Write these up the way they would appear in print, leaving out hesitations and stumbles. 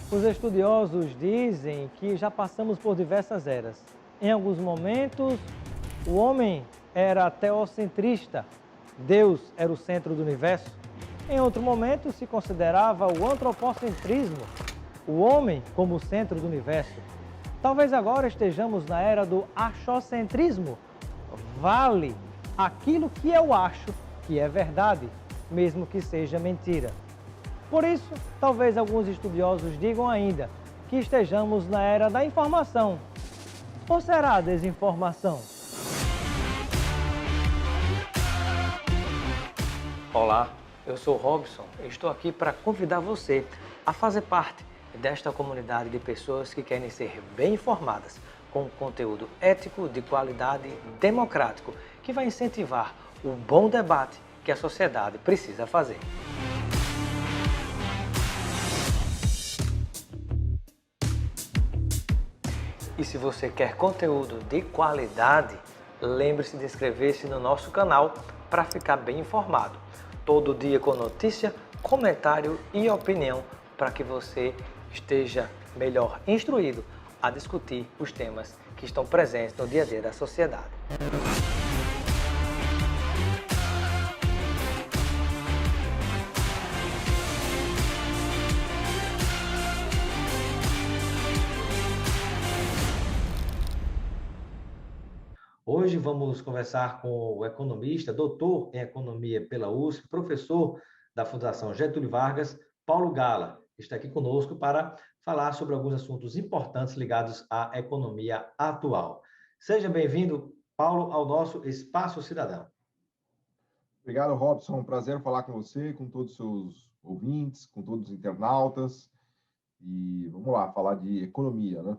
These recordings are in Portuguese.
Os estudiosos dizem que já passamos por diversas eras. Em alguns momentos, o homem era teocentrista, Deus era o centro do universo. Em outro momento, se considerava o antropocentrismo, o homem como o centro do universo. Talvez agora estejamos na era do achocentrismo. Vale aquilo que eu acho que é verdade, mesmo que seja mentira. Por isso, talvez alguns estudiosos digam ainda que estejamos na era da informação. Ou será desinformação? Olá, eu sou Robson e estou aqui para convidar você a fazer parte desta comunidade de pessoas que querem ser bem informadas, com conteúdo ético, de qualidade, democrático, que vai incentivar o bom debate que a sociedade precisa fazer. E se você quer conteúdo de qualidade, lembre-se de inscrever-se no nosso canal para ficar bem informado. Todo dia com notícia, comentário e opinião para que você esteja melhor instruído a discutir os temas que estão presentes no dia a dia da sociedade. Hoje vamos conversar com o economista, doutor em economia pela USP, professor da Fundação Getúlio Vargas, Paulo Gala, que está aqui conosco para falar sobre alguns assuntos importantes ligados à economia atual. Seja bem-vindo, Paulo, ao nosso Espaço Cidadão. Obrigado, Robson. Prazer falar com você, com todos os seus ouvintes, com todos os internautas. E vamos lá, falar de economia, né?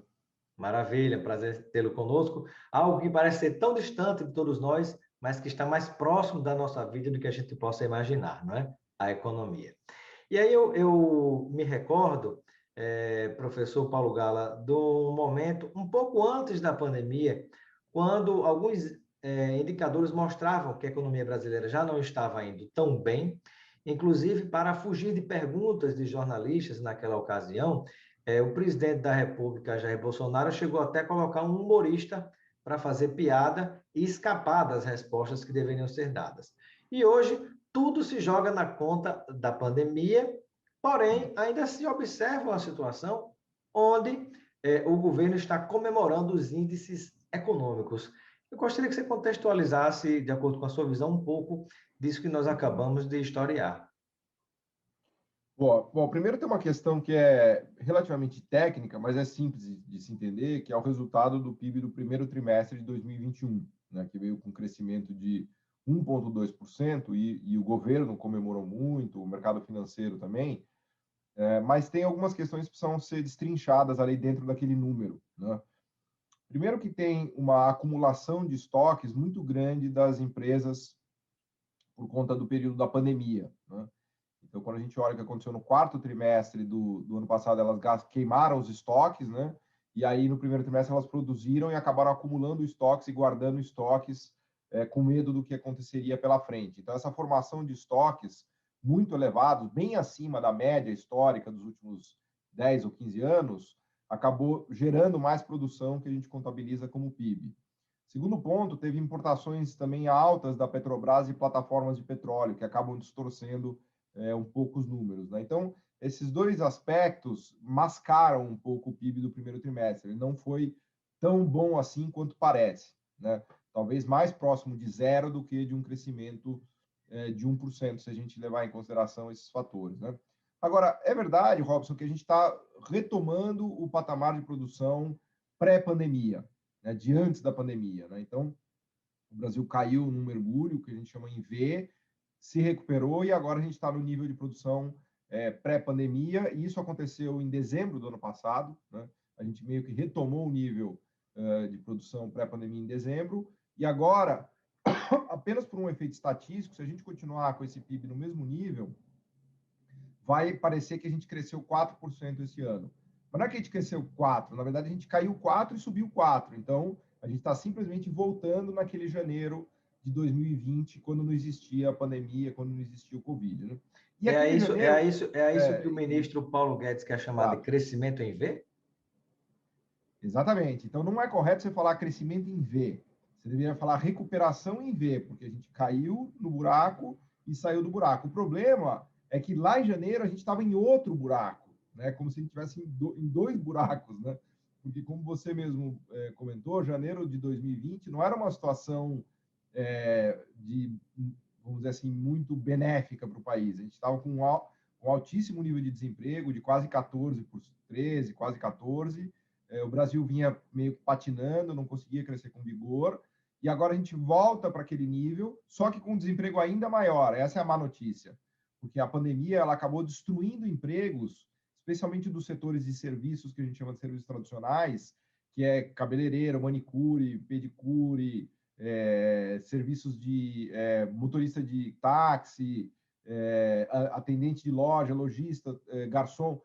Maravilha, prazer tê-lo conosco. Algo que parece ser tão distante de todos nós, mas que está mais próximo da nossa vida do que a gente possa imaginar, não é? A economia. E aí eu me recordo, professor Paulo Gala, do momento um pouco antes da pandemia, quando alguns indicadores mostravam que a economia brasileira já não estava indo tão bem, inclusive para fugir de perguntas de jornalistas naquela ocasião, o presidente da República, Jair Bolsonaro, chegou até a colocar um humorista para fazer piada e escapar das respostas que deveriam ser dadas. E hoje tudo se joga na conta da pandemia, porém, ainda se observa uma situação onde o governo está comemorando os índices econômicos. Eu gostaria que você contextualizasse, de acordo com a sua visão, um pouco disso que nós acabamos de historiar. Bom, primeiro tem uma questão que é relativamente técnica, mas é simples de se entender, que é o resultado do PIB do primeiro trimestre de 2021, né, que veio com um crescimento de 1,2% e o governo comemorou muito, o mercado financeiro também, mas tem algumas questões que precisam ser destrinchadas ali dentro daquele número, né? Primeiro que tem uma acumulação de estoques muito grande das empresas por conta do período da pandemia, né? Então, quando a gente olha o que aconteceu no quarto trimestre do ano passado, elas queimaram os estoques, né? E aí, no primeiro trimestre, elas produziram e acabaram acumulando estoques e guardando estoques com medo do que aconteceria pela frente. Então, essa formação de estoques muito elevados, bem acima da média histórica dos últimos 10 ou 15 anos, acabou gerando mais produção que a gente contabiliza como PIB. Segundo ponto, teve importações também altas da Petrobras e plataformas de petróleo, que acabam distorcendo um pouco os números, né? Então, esses dois aspectos mascaram um pouco o PIB do primeiro trimestre. Ele não foi tão bom assim quanto parece, né? Talvez mais próximo de zero do que de um crescimento de 1%, se a gente levar em consideração esses fatores, né? Agora, é verdade, Robson, que a gente está retomando o patamar de produção pré-pandemia, né, de antes da pandemia, né? Então, o Brasil caiu num mergulho, que a gente chama em V, se recuperou e agora a gente está no nível de produção pré-pandemia, e isso aconteceu em dezembro do ano passado, né? A gente meio que retomou o nível de produção pré-pandemia em dezembro, e agora, apenas por um efeito estatístico, se a gente continuar com esse PIB no mesmo nível, vai parecer que a gente cresceu 4% esse ano. Mas não é que a gente cresceu 4%, na verdade a gente caiu 4% e subiu 4%. Então, a gente está simplesmente voltando naquele janeiro de 2020, quando não existia a pandemia, quando não existia o Covid, né? E aqui em janeiro... É isso que o ministro Paulo Guedes quer chamar de Exato. crescimento em V? Exatamente. Então, não é correto você falar crescimento em V. Você deveria falar recuperação em V, porque a gente caiu no buraco e saiu do buraco. O problema é que lá em janeiro a gente estava em outro buraco, né? Como se a gente estivesse em dois buracos, né? Porque, como você mesmo comentou, janeiro de 2020 não era uma situação de, vamos dizer assim, muito benéfica para o país. A gente estava com um altíssimo nível de desemprego, de quase 14 por 13, quase 14. O Brasil vinha meio que patinando, não conseguia crescer com vigor, e agora a gente volta para aquele nível, só que com um desemprego ainda maior. Essa é a má notícia, porque a pandemia ela acabou destruindo empregos, especialmente dos setores de serviços que a gente chama de serviços tradicionais, que é cabeleireiro, manicure, pedicure, serviços de motorista de táxi, atendente de loja, lojista, garçom,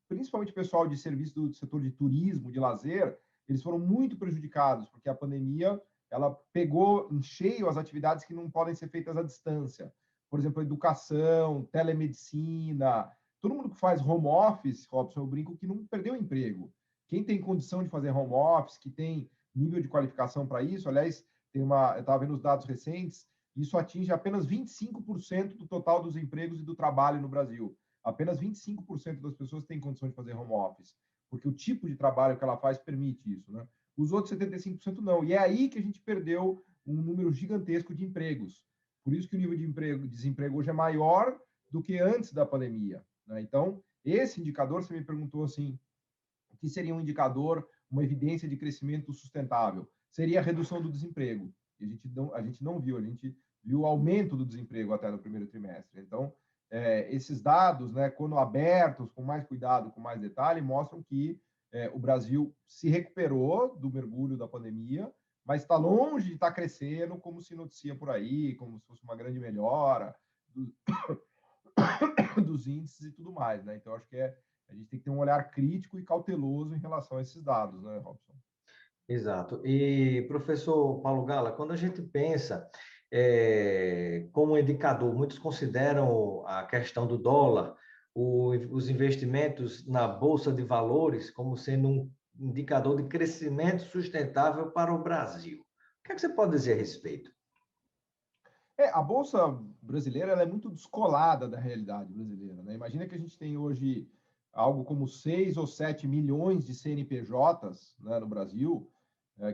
principalmente o pessoal de serviço do setor de turismo, de lazer, eles foram muito prejudicados, porque a pandemia ela pegou em cheio as atividades que não podem ser feitas à distância. Por exemplo, educação, telemedicina, todo mundo que faz home office, Robson, eu brinco que não perdeu emprego. Quem tem condição de fazer home office, que tem nível de qualificação para isso, aliás, eu estava vendo os dados recentes, isso atinge apenas 25% do total dos empregos e do trabalho no Brasil. Apenas 25% das pessoas têm condição de fazer home office, porque o tipo de trabalho que ela faz permite isso, né? Os outros 75% não. E é aí que a gente perdeu um número gigantesco de empregos. Por isso que o nível de desemprego hoje é maior do que antes da pandemia, né? Então, esse indicador, você me perguntou assim, o que seria um indicador, uma evidência de crescimento sustentável? Seria a redução do desemprego. E a gente não viu, a gente viu o aumento do desemprego até no primeiro trimestre. Então, esses dados, né, quando abertos, com mais cuidado, com mais detalhe, mostram que o Brasil se recuperou do mergulho da pandemia, mas está longe de estar crescendo, como se noticia por aí, como se fosse uma grande melhora dos índices e tudo mais, né? Então, acho que a gente tem que ter um olhar crítico e cauteloso em relação a esses dados, né, Robson? Exato. E, professor Paulo Gala, quando a gente pensa como indicador, muitos consideram a questão do dólar, os investimentos na Bolsa de Valores como sendo um indicador de crescimento sustentável para o Brasil. O que é que você pode dizer a respeito? A Bolsa brasileira ela é muito descolada da realidade brasileira, né? Imagina que a gente tem hoje algo como 6 ou 7 milhões de CNPJs, né, no Brasil,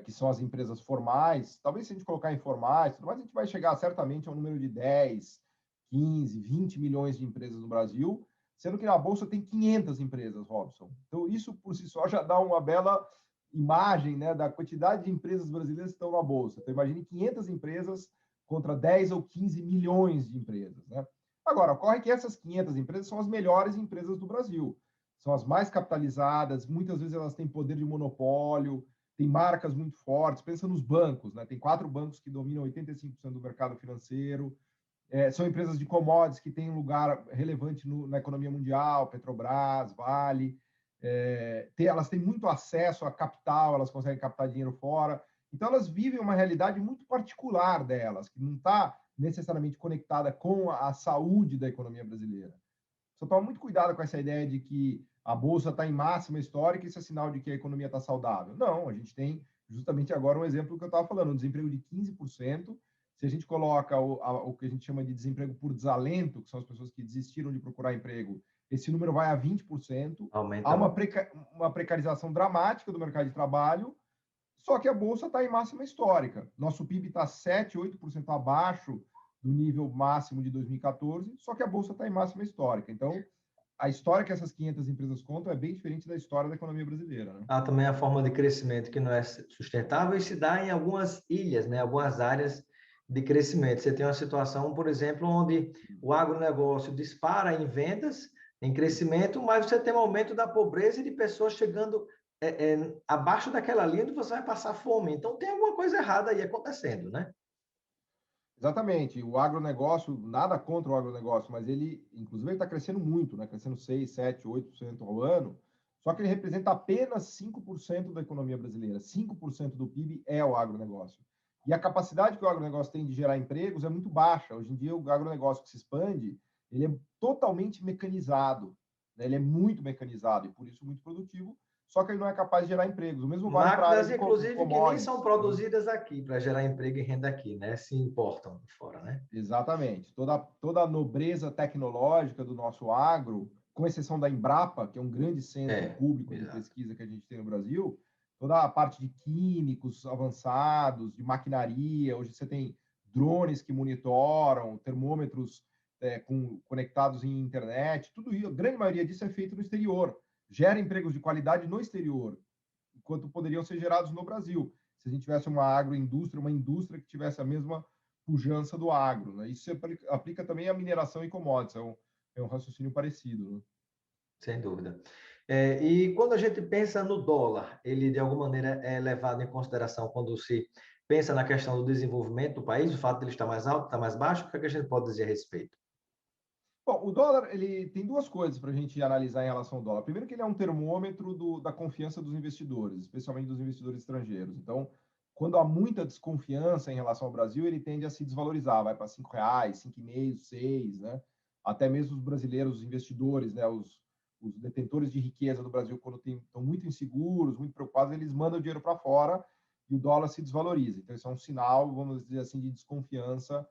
que são as empresas formais. Talvez se a gente colocar informais, mas a gente vai chegar certamente a um número de 10, 15, 20 milhões de empresas no Brasil, sendo que na Bolsa tem 500 empresas, Robson. Então, isso por si só já dá uma bela imagem, né, da quantidade de empresas brasileiras que estão na Bolsa. Então, imagine 500 empresas contra 10 ou 15 milhões de empresas, né? Agora, ocorre que essas 500 empresas são as melhores empresas do Brasil. São as mais capitalizadas, muitas vezes elas têm poder de monopólio, tem marcas muito fortes. Pensa nos bancos, né? Tem 4 bancos que dominam 85% do mercado financeiro. São empresas de commodities que têm um lugar relevante na economia mundial, Petrobras, Vale. Elas têm muito acesso a capital, elas conseguem captar dinheiro fora. Então, elas vivem uma realidade muito particular delas, que não está necessariamente conectada com a saúde da economia brasileira. Só toma muito cuidado com essa ideia de que a Bolsa está em máxima histórica e isso é sinal de que a economia está saudável. Não, a gente tem justamente agora um exemplo que eu estava falando, um desemprego de 15%. Se a gente coloca o que a gente chama de desemprego por desalento, que são as pessoas que desistiram de procurar emprego, esse número vai a 20%. Aumenta. Há uma precarização dramática do mercado de trabalho, só que a Bolsa está em máxima histórica. Nosso PIB está 7, 8% abaixo do nível máximo de 2014, só que a Bolsa está em máxima histórica. Então, a história que essas 500 empresas contam é bem diferente da história da economia brasileira, né? Há também a forma de crescimento que não é sustentável e se dá em algumas ilhas, né? Algumas áreas de crescimento. Você tem uma situação, por exemplo, onde o agronegócio dispara em vendas, em crescimento, mas você tem um aumento da pobreza e de pessoas chegando abaixo daquela linha onde você vai passar fome. Então, tem alguma coisa errada aí acontecendo, né? Exatamente. O agronegócio, nada contra o agronegócio, mas ele, inclusive, está crescendo muito, né? Crescendo 6, 7, 8% ao ano. Só que ele representa apenas 5% da economia brasileira. 5% do PIB é o agronegócio. E a capacidade que o agronegócio tem de gerar empregos é muito baixa. Hoje em dia, o agronegócio que se expande, ele é totalmente mecanizado, né? Ele é muito mecanizado e, por isso, muito produtivo, só que ele não é capaz de gerar empregos. O mesmo vale para a área Máquinas, de inclusive, que nem são commodities, né? produzidas aqui para gerar emprego e renda aqui, né? Se importam de fora, né? Exatamente. Toda a nobreza tecnológica do nosso agro, com exceção da Embrapa, que é um grande centro público de Exato. pesquisa que a gente tem no Brasil, toda a parte de químicos avançados, de maquinaria, hoje você tem drones que monitoram, termômetros conectados em internet, tudo isso, a grande maioria disso é feito no exterior, gera empregos de qualidade no exterior, enquanto poderiam ser gerados no Brasil, se a gente tivesse uma agroindústria, uma indústria que tivesse a mesma pujança do agro. Né? Isso se aplica também à mineração e commodities, é um raciocínio parecido. Né? Sem dúvida. E quando a gente pensa no dólar, ele de alguma maneira é levado em consideração quando se pensa na questão do desenvolvimento do país, o fato de ele estar mais alto, estar mais baixo, o que é que a gente pode dizer a respeito? Bom, o dólar ele tem duas coisas para a gente analisar em relação ao dólar. Primeiro, que ele é um termômetro da confiança dos investidores, especialmente dos investidores estrangeiros. Então, quando há muita desconfiança em relação ao Brasil, ele tende a se desvalorizar, vai para R$ 5, 5,5, 6, né? Até mesmo os brasileiros, os investidores, né? Os detentores de riqueza do Brasil, quando estão muito inseguros, muito preocupados, eles mandam o dinheiro para fora e o dólar se desvaloriza. Então, isso é um sinal, vamos dizer assim, de desconfiança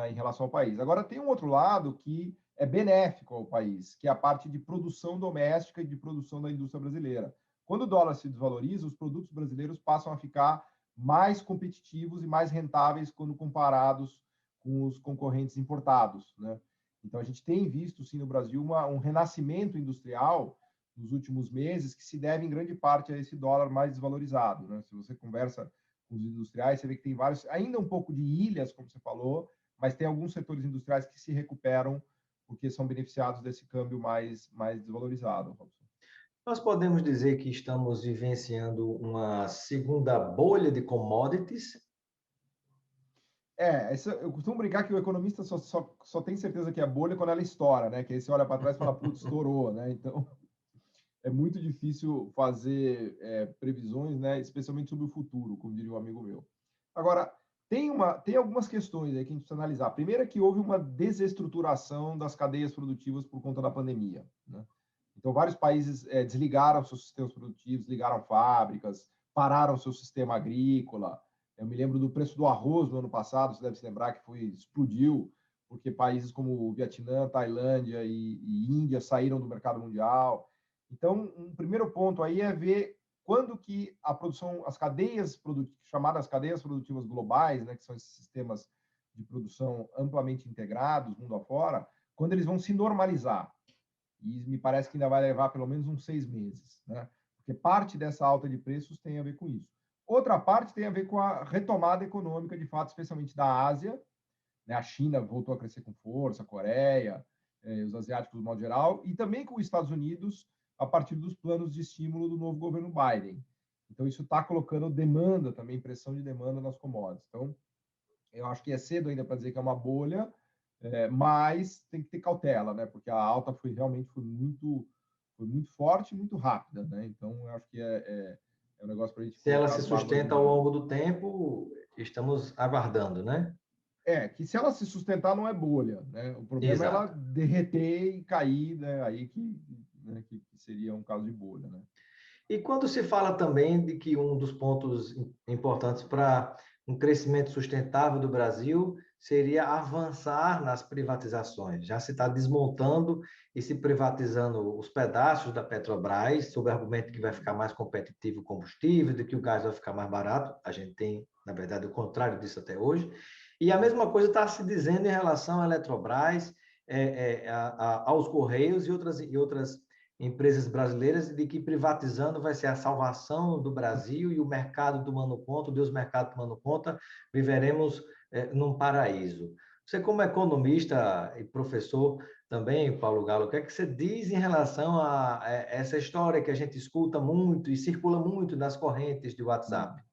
em relação ao país. Agora, tem um outro lado que é benéfico ao país, que é a parte de produção doméstica e de produção da indústria brasileira. Quando o dólar se desvaloriza, os produtos brasileiros passam a ficar mais competitivos e mais rentáveis quando comparados com os concorrentes importados, né? Então, a gente tem visto, sim, no Brasil, um renascimento industrial nos últimos meses, que se deve, em grande parte, a esse dólar mais desvalorizado, né? Se você conversa com os industriais, você vê que tem vários, ainda um pouco de ilhas, como você falou, mas tem alguns setores industriais que se recuperam porque são beneficiados desse câmbio mais desvalorizado, Robson. Nós podemos dizer que estamos vivenciando uma segunda bolha de commodities. Eu costumo brincar que o economista só tem certeza que é bolha quando ela estoura, né? Que aí você olha para trás e fala, putz, estourou, né? Então, é muito difícil fazer previsões, né? Especialmente sobre o futuro, como diria um amigo meu. Agora, tem algumas questões aí que a gente precisa analisar. A primeira é que houve uma desestruturação das cadeias produtivas por conta da pandemia, né? Então, vários países desligaram seus sistemas produtivos, ligaram fábricas, pararam seu sistema agrícola. Eu me lembro do preço do arroz no ano passado, você deve se lembrar que explodiu, porque países como o Vietnã, Tailândia e Índia saíram do mercado mundial. Então, um primeiro ponto aí é ver quando que a produção, as cadeias chamadas cadeias produtivas globais, né, que são esses sistemas de produção amplamente integrados, mundo afora, quando eles vão se normalizar. E me parece que ainda vai levar pelo menos uns 6 meses, né? Porque parte dessa alta de preços tem a ver com isso. Outra parte tem a ver com a retomada econômica, de fato, especialmente da Ásia, né? A China voltou a crescer com força, a Coreia, os asiáticos, de modo geral, e também com os Estados Unidos, a partir dos planos de estímulo do novo governo Biden. Então, isso está colocando demanda também, pressão de demanda nas commodities. Então, eu acho que é cedo ainda para dizer que é uma bolha, mas tem que ter cautela, né? Porque a alta realmente foi muito forte e muito rápida, né? Então, eu acho que é um negócio para a gente Se ela colocar se as barbas na sustenta ao agulha. longo do tempo, estamos aguardando, né? Que se ela se sustentar não é bolha, né? O problema é ela Exato. derreter e cair, né? Aí que seria um caso de bolha, né? E quando se fala também de que um dos pontos importantes para um crescimento sustentável do Brasil seria avançar nas privatizações. Já se está desmontando e se privatizando os pedaços da Petrobras, sob o argumento que vai ficar mais competitivo o combustível, de que o gás vai ficar mais barato. A gente tem, na verdade, o contrário disso até hoje. E a mesma coisa está se dizendo em relação à Eletrobras, aos Correios e outras empresas brasileiras, de que privatizando vai ser a salvação do Brasil e o mercado tomando conta, Deus mercado tomando conta, viveremos num paraíso. Você, como economista e professor também, Paulo Galo, o que é que você diz em relação a essa história que a gente escuta muito e circula muito nas correntes de WhatsApp?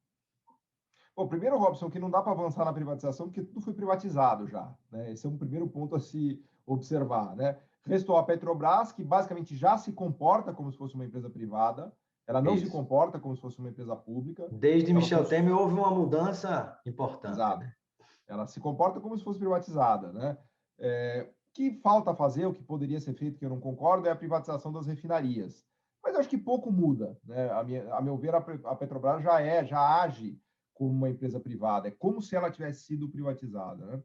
Bom, primeiro, Robson, que não dá para avançar na privatização, porque tudo foi privatizado já, né? Esse é um primeiro ponto a se observar, né? Restou a Petrobras, que basicamente já se comporta como se fosse uma empresa privada, ela não se Isso. comporta como se fosse uma empresa pública, Desde ela Michel funciona. Temer houve uma mudança importante, Exato. né? Ela se comporta como se fosse privatizada, né? que falta fazer, o que poderia ser feito, que eu não concordo, é a privatização das refinarias. Mas acho que pouco muda, né? A meu ver, a Petrobras já age como uma empresa privada. É como se ela tivesse sido privatizada, né?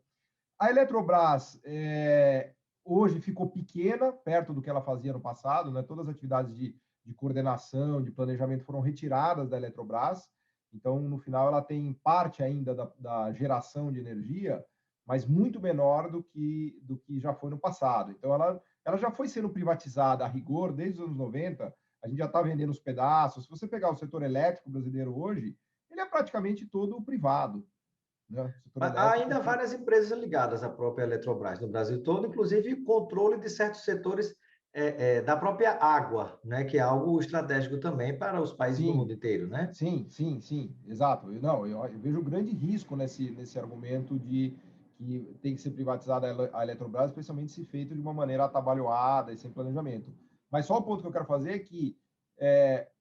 A Eletrobras hoje ficou pequena, perto do que ela fazia no passado, né? Todas as atividades de coordenação, de planejamento foram retiradas da Eletrobras. Então, no final, ela tem parte ainda da geração de energia, mas muito menor do que já foi no passado. Então, ela já foi sendo privatizada a rigor desde os anos 90. A gente já está vendendo os pedaços. Se você pegar o setor elétrico brasileiro hoje, ele é praticamente todo privado, né? O setor Há elétrico ainda várias empresas ligadas à própria Eletrobras no Brasil todo, inclusive controle de certos setores da própria água, né, que é algo estratégico também para os países do mundo sim, inteiro, né? sim, exato. Eu vejo grande risco nesse argumento de que tem que ser privatizada a Eletrobras, especialmente se feito de uma maneira atabalhoada e sem planejamento. Mas só o ponto que eu quero fazer é que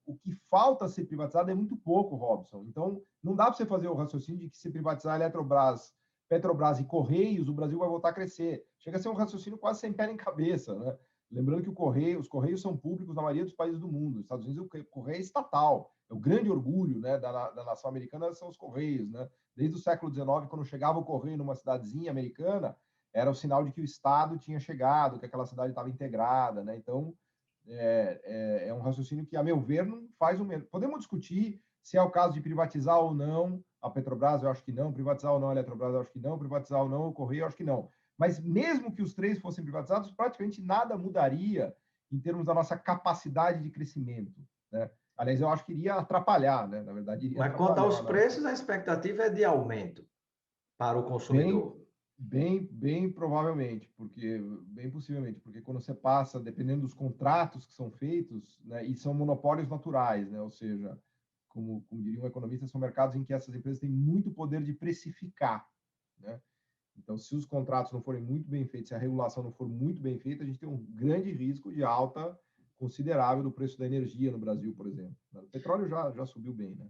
o que falta ser privatizado é muito pouco, Robson. Então, não dá para você fazer o raciocínio de que se privatizar a Eletrobras, Petrobras e Correios, o Brasil vai voltar a crescer. Chega a ser um raciocínio quase sem pé nem cabeça, né? Lembrando que os Correios são públicos na maioria dos países do mundo. Nos Estados Unidos, o Correio é estatal. É o grande orgulho, né, da nação americana são os Correios, né? Desde o século XIX, quando chegava o Correio numa cidadezinha americana, era o sinal de que o Estado tinha chegado, que aquela cidade estava integrada, né? Então, é um raciocínio que, a meu ver, não faz o mesmo. Podemos discutir se é o caso de privatizar ou não a Petrobras, eu acho que não, privatizar ou não a Eletrobras, eu acho que não, privatizar ou não o Correio, eu acho que não. Mas mesmo que os três fossem privatizados, praticamente nada mudaria em termos da nossa capacidade de crescimento, né? Aliás, eu acho que iria atrapalhar, né? Na verdade, iria Mas quanto aos atrapalhar. preços, a expectativa é de aumento para o Bem, consumidor. bem provavelmente, bem possivelmente, porque quando você passa, dependendo dos contratos que são feitos, né, e são monopólios naturais, né, ou seja, como diria um economista, são mercados em que essas empresas têm muito poder de precificar, né? Então, se os contratos não forem muito bem feitos, se a regulação não for muito bem feita, a gente tem um grande risco de alta considerável do preço da energia no Brasil, por exemplo. O petróleo já subiu bem, né?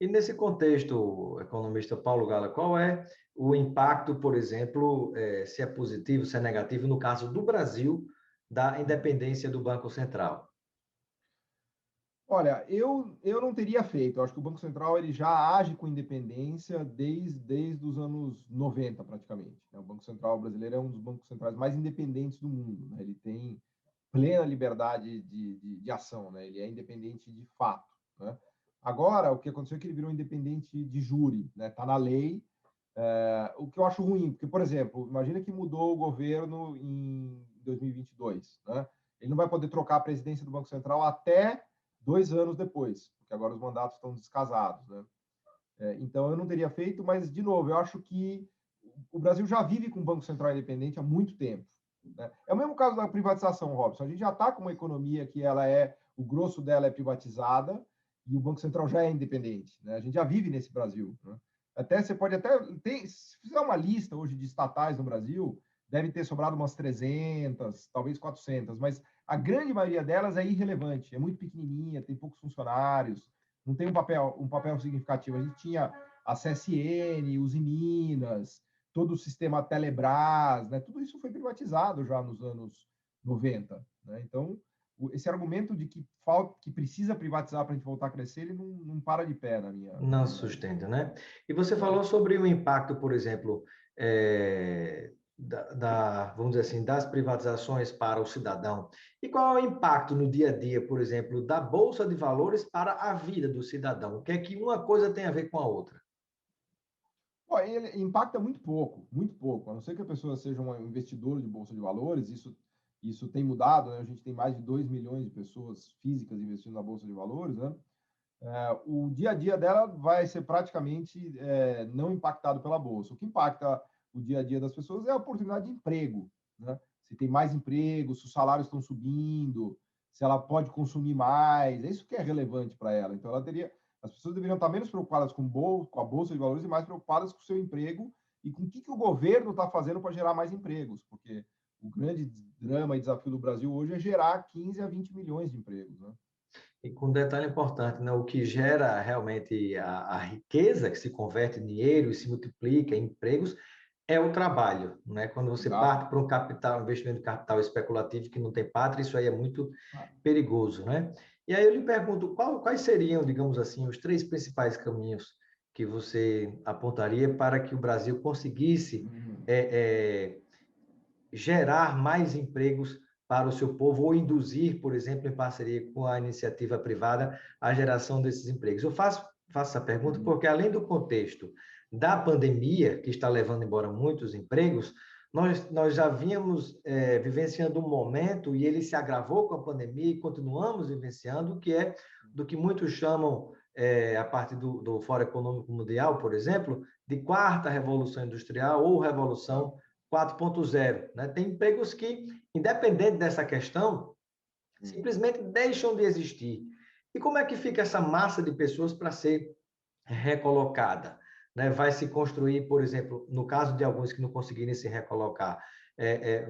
E nesse contexto, economista Paulo Gala, qual é o impacto, por exemplo, se é positivo, se é negativo, no caso do Brasil, da independência do Banco Central? Olha, eu não teria feito. Eu acho que o Banco Central ele já age com independência desde os anos 90, praticamente, né? O Banco Central brasileiro é um dos bancos centrais mais independentes do mundo, né? Ele tem plena liberdade de ação, né? Ele é independente de fato, né? Agora, o que aconteceu é que ele virou independente de júri, né? Está na lei, o que eu acho ruim, porque, por exemplo, imagina que mudou o governo em 2022, né? Ele não vai poder trocar a presidência do Banco Central até 2 anos depois, porque agora os mandatos estão descasados, né? Então, eu não teria feito, mas, de novo, eu acho que o Brasil já vive com o Banco Central independente há muito tempo, né? É o mesmo caso da privatização, Robson. A gente já está com uma economia que o grosso dela é privatizada e o Banco Central já é independente, né? A gente já vive nesse Brasil, né? Você pode se fizer uma lista hoje de estatais no Brasil, deve ter sobrado umas 300, talvez 400, mas a grande maioria delas é irrelevante, é muito pequenininha, tem poucos funcionários, não tem um papel significativo. A gente tinha a CSN, Uzi Minas, todo o sistema Telebrás, né? Tudo isso foi privatizado já nos anos 90, né? Então, esse argumento de que precisa privatizar para a gente voltar a crescer, ele não para de pé na Não minha sustenta, né? E você não. falou sobre o impacto, por exemplo, vamos dizer assim, das privatizações para o cidadão. E qual é o impacto no dia a dia, por exemplo, da Bolsa de Valores para a vida do cidadão? O que é que uma coisa tem a ver com a outra? Pô, ele impacta muito pouco, a não ser que a pessoa seja um investidor de bolsa de valores, isso tem mudado, né? A gente tem mais de 2 milhões de pessoas físicas investindo na bolsa de valores, né? O dia a dia dela vai ser praticamente não impactado pela bolsa. O que impacta o dia a dia das pessoas é a oportunidade de emprego, né? Se tem mais emprego, se os salários estão subindo, se ela pode consumir mais, é isso que é relevante para ela. Então, as pessoas deveriam estar menos preocupadas com a bolsa de valores e mais preocupadas com o seu emprego e com o que o governo está fazendo para gerar mais empregos, porque o grande drama e desafio do Brasil hoje é gerar 15 a 20 milhões de empregos, né? E com um detalhe importante, né? O que gera realmente a riqueza, que se converte em dinheiro e se multiplica em empregos, é o trabalho, né? Quando você Exato. parte para um capital, investimento de capital especulativo que não tem pátria, isso aí é muito perigoso, né? E aí eu lhe pergunto, quais seriam, digamos assim, os três principais caminhos que você apontaria para que o Brasil conseguisse Uhum. gerar mais empregos para o seu povo ou induzir, por exemplo, em parceria com a iniciativa privada, a geração desses empregos? Eu faço essa pergunta Uhum. porque, além do contexto da pandemia, que está levando embora muitos empregos, nós já vínhamos vivenciando um momento, e ele se agravou com a pandemia, e continuamos vivenciando, que é do que muitos chamam, a partir do Fórum Econômico Mundial, por exemplo, de quarta revolução industrial ou revolução 4.0, né? Tem empregos que, independente dessa questão, simplesmente deixam de existir. E como é que fica essa massa de pessoas para ser recolocada? Né? Vai se construir, por exemplo, no caso de alguns que não conseguirem se recolocar,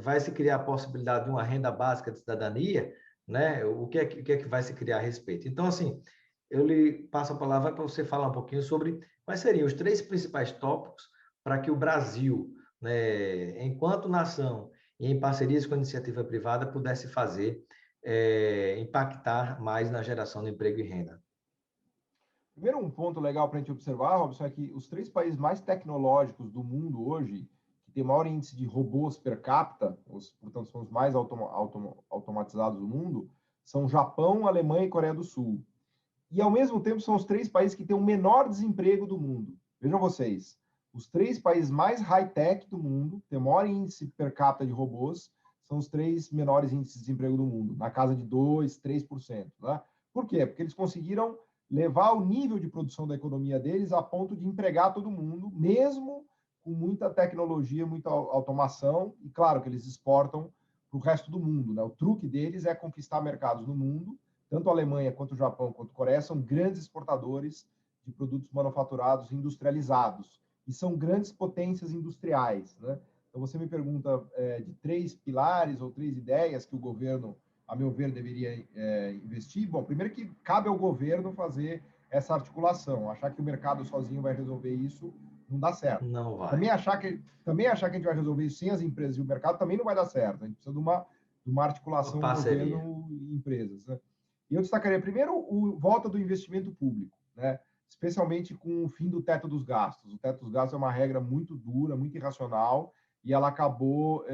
vai se criar a possibilidade de uma renda básica de cidadania, né? O que é que vai se criar a respeito? Então, assim, eu lhe passo a palavra para você falar um pouquinho sobre quais seriam os três principais tópicos para que o Brasil, né, enquanto nação e em parcerias com a iniciativa privada, pudesse fazer, impactar mais na geração de emprego e renda. Primeiro, um ponto legal para a gente observar, Robson, é que os três países mais tecnológicos do mundo hoje, que tem maior índice de robôs per capita, portanto, são os mais automatizados do mundo, são Japão, Alemanha e Coreia do Sul. E, ao mesmo tempo, são os três países que têm o menor desemprego do mundo. Vejam vocês, os três países mais high-tech do mundo, têm o maior índice per capita de robôs, são os três menores índices de desemprego do mundo, na casa de 2%, 3%. Né? Por quê? Porque eles conseguiram levar o nível de produção da economia deles a ponto de empregar todo mundo, mesmo com muita tecnologia, muita automação, e claro que eles exportam para o resto do mundo. Né? O truque deles é conquistar mercados no mundo. Tanto a Alemanha, quanto o Japão, quanto a Coreia são grandes exportadores de produtos manufaturados industrializados, e são grandes potências industriais. Né? Então, você me pergunta de três pilares ou três ideias que o governo, a meu ver, deveria investir. Bom, primeiro que cabe ao governo fazer essa articulação. Achar que o mercado sozinho vai resolver isso não dá certo. Não vai. Também achar que a gente vai resolver isso sem as empresas e o mercado também não vai dar certo. A gente precisa de uma articulação governo e empresas. Né? E eu destacaria primeiro volta do investimento público, né? Especialmente com o fim do teto dos gastos. O teto dos gastos é uma regra muito dura, muito irracional, e ela acabou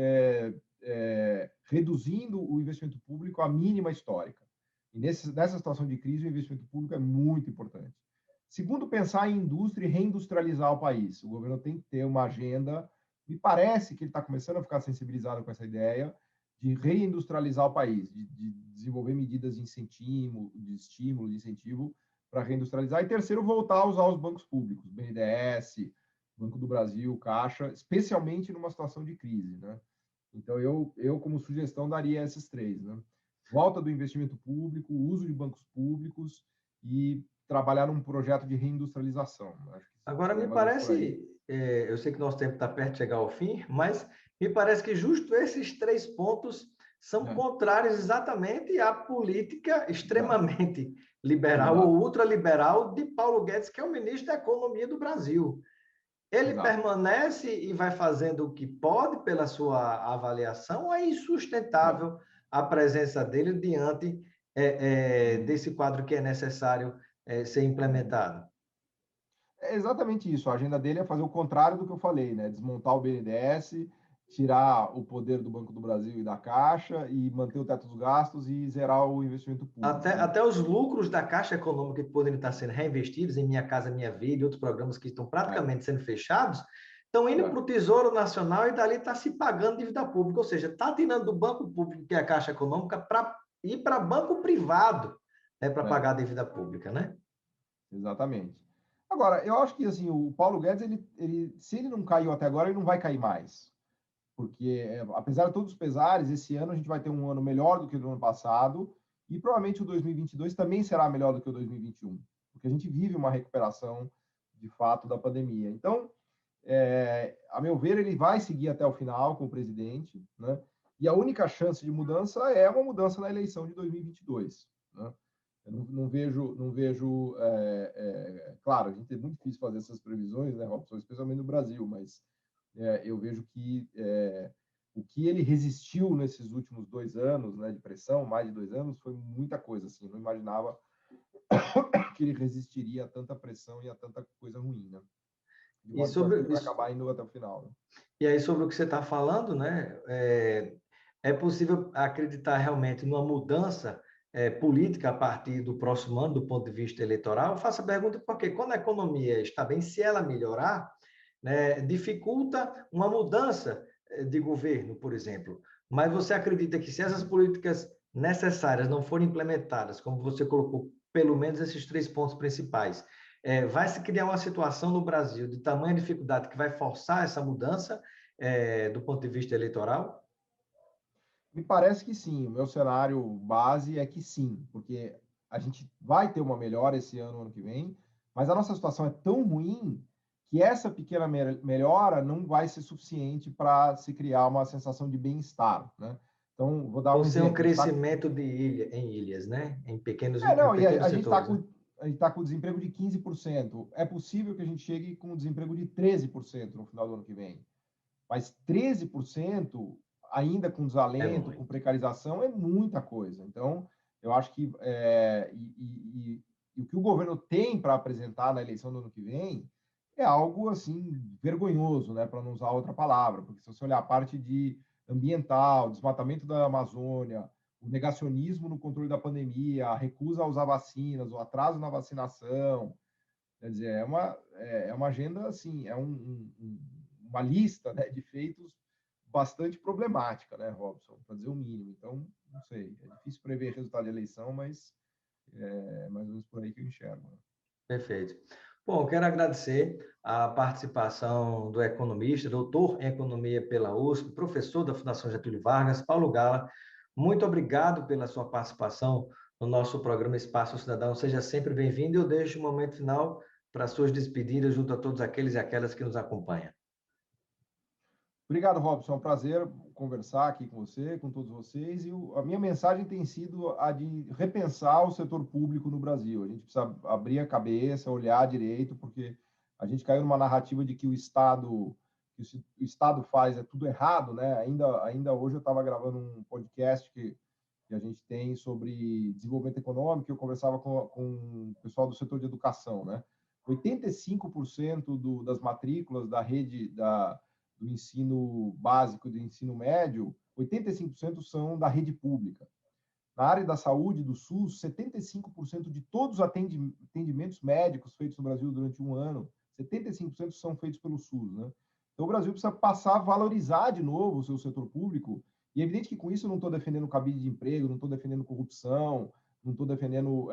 reduzindo o investimento público à mínima histórica. E nessa situação de crise, o investimento público é muito importante. Segundo, pensar em indústria e reindustrializar o país. O governo tem que ter uma agenda, me parece que ele está começando a ficar sensibilizado com essa ideia, de reindustrializar o país, de desenvolver medidas de incentivo, de incentivo para reindustrializar. E terceiro, voltar a usar os bancos públicos, BNDES, Banco do Brasil, Caixa, especialmente numa situação de crise. Né? Então, eu, como sugestão, daria esses três. Né? Volta do investimento público, uso de bancos públicos e trabalhar num projeto de reindustrialização. Acho que Agora, me parece, eu sei que nosso tempo está perto de chegar ao fim, mas me parece que justo esses três pontos são contrários exatamente à política extremamente liberal ou ultraliberal de Paulo Guedes, que é o ministro da Economia do Brasil. Ele permanece e vai fazendo o que pode pela sua avaliação, é insustentável a presença dele diante desse quadro que é necessário ser implementado. É exatamente isso. A agenda dele é fazer o contrário do que eu falei, né? Desmontar o BNDES, tirar o poder do Banco do Brasil e da Caixa e manter o teto dos gastos e zerar o investimento público. Até os lucros da Caixa Econômica que poderiam estar sendo reinvestidos em Minha Casa Minha Vida e outros programas que estão praticamente sendo fechados, estão indo para o Tesouro Nacional e dali está se pagando dívida pública. Ou seja, está tirando do banco público, que é a Caixa Econômica, para ir para banco privado, né, para pagar a dívida pública, né? Exatamente. Agora, eu acho que assim, o Paulo Guedes, se ele não caiu até agora, ele não vai cair mais. Porque, apesar de todos os pesares, esse ano a gente vai ter um ano melhor do que o do ano passado e provavelmente o 2022 também será melhor do que o 2021, porque a gente vive uma recuperação, de fato, da pandemia. Então, a meu ver, ele vai seguir até o final com o presidente, né? E a única chance de mudança é uma mudança na eleição de 2022, né? Eu não vejo, claro, a gente é muito difícil fazer essas previsões, né, Robson, especialmente no Brasil, mas eu vejo que o que ele resistiu nesses últimos 2 anos, né, de pressão, mais de 2 anos, foi muita coisa, assim, eu não imaginava que ele resistiria a tanta pressão e a tanta coisa ruim, né? De E modo que eu acho que sobre ele vai isso, acabar indo até o final, né? e aí sobre o que você está falando, né? É possível acreditar realmente numa mudança política a partir do próximo ano, do ponto de vista eleitoral? Eu faço a pergunta porque quando a economia está bem, se ela melhorar, né, dificulta uma mudança de governo, por exemplo. Mas você acredita que se essas políticas necessárias não forem implementadas, como você colocou, pelo menos esses 3 pontos principais, vai se criar uma situação no Brasil de tamanha dificuldade que vai forçar essa mudança do ponto de vista eleitoral? Me parece que sim. O meu cenário base é que sim, porque a gente vai ter uma melhora esse ano, ano que vem, mas a nossa situação é tão ruim que essa pequena melhora não vai ser suficiente para se criar uma sensação de bem-estar, né? Então, vou dar Ou um ser um exemplo. crescimento de ilha, em ilhas, né? Em Não, e pequenos a gente está setores, né? com o desemprego de 15%. É possível que a gente chegue com o desemprego de 13% no final do ano que vem. Mas 13%, ainda com É desalento, com muito. precarização, é muita coisa. Então, eu acho que e o que o governo tem para apresentar na eleição do ano que vem é algo assim vergonhoso, né, para não usar outra palavra, porque se você olhar a parte de ambiental, desmatamento da Amazônia, o negacionismo no controle da pandemia, a recusa a usar vacinas, o atraso na vacinação, quer dizer, é uma agenda assim, uma lista, né, de feitos bastante problemática, né, Robson, para dizer o mínimo. Então, não sei, é difícil prever resultado de eleição, mas é mais ou menos por aí que eu enxergo, né? Perfeito. Bom, quero agradecer a participação do economista, doutor em economia pela USP, professor da Fundação Getúlio Vargas, Paulo Gala. Muito obrigado pela sua participação no nosso programa Espaço Cidadão. Seja sempre bem-vindo e eu deixo o momento final para suas despedidas junto a todos aqueles e aquelas que nos acompanham. Obrigado, Robson. É um prazer conversar aqui com você, com todos vocês. E a minha mensagem tem sido a de repensar o setor público no Brasil. A gente precisa abrir a cabeça, olhar direito, porque a gente caiu numa narrativa de que o Estado faz é tudo errado, né? Ainda hoje eu estava gravando um podcast que a gente tem sobre desenvolvimento econômico, e eu conversava com o pessoal do setor de educação, né? 85% das matrículas da rede do ensino básico e do ensino médio, 85% são da rede pública. Na área da saúde, do SUS, 75% de todos os atendimentos médicos feitos no Brasil durante um ano, 75% são feitos pelo SUS, né? Então, o Brasil precisa passar a valorizar de novo o seu setor público, e é evidente que com isso eu não estou defendendo cabide de emprego, não estou defendendo corrupção, não estou defendendo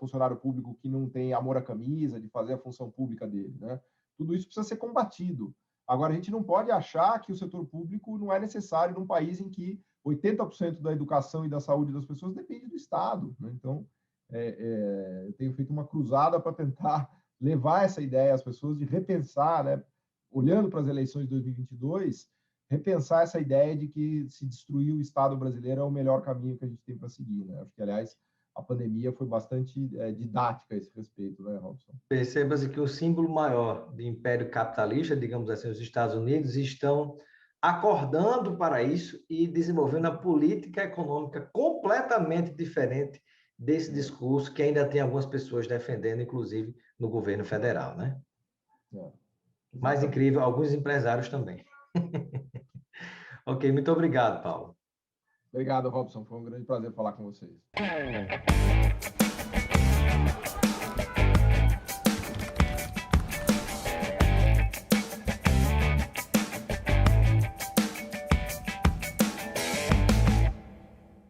funcionário público que não tem amor à camisa, de fazer a função pública dele, né? Tudo isso precisa ser combatido. Agora, a gente não pode achar que o setor público não é necessário num país em que 80% da educação e da saúde das pessoas depende do Estado, né? Então, eu tenho feito uma cruzada para tentar levar essa ideia às pessoas de repensar, né? Olhando para as eleições de 2022, repensar essa ideia de que se destruir o Estado brasileiro é o melhor caminho que a gente tem para seguir, né? Acho que, aliás, a pandemia foi bastante didática a esse respeito, né, Robson? Perceba-se que o símbolo maior do império capitalista, digamos assim, os Estados Unidos, estão acordando para isso e desenvolvendo a política econômica completamente diferente desse discurso que ainda tem algumas pessoas defendendo, inclusive no governo federal, né? Mais incrível, alguns empresários também. Ok, muito obrigado, Paulo. Obrigado, Robson. Foi um grande prazer falar com vocês.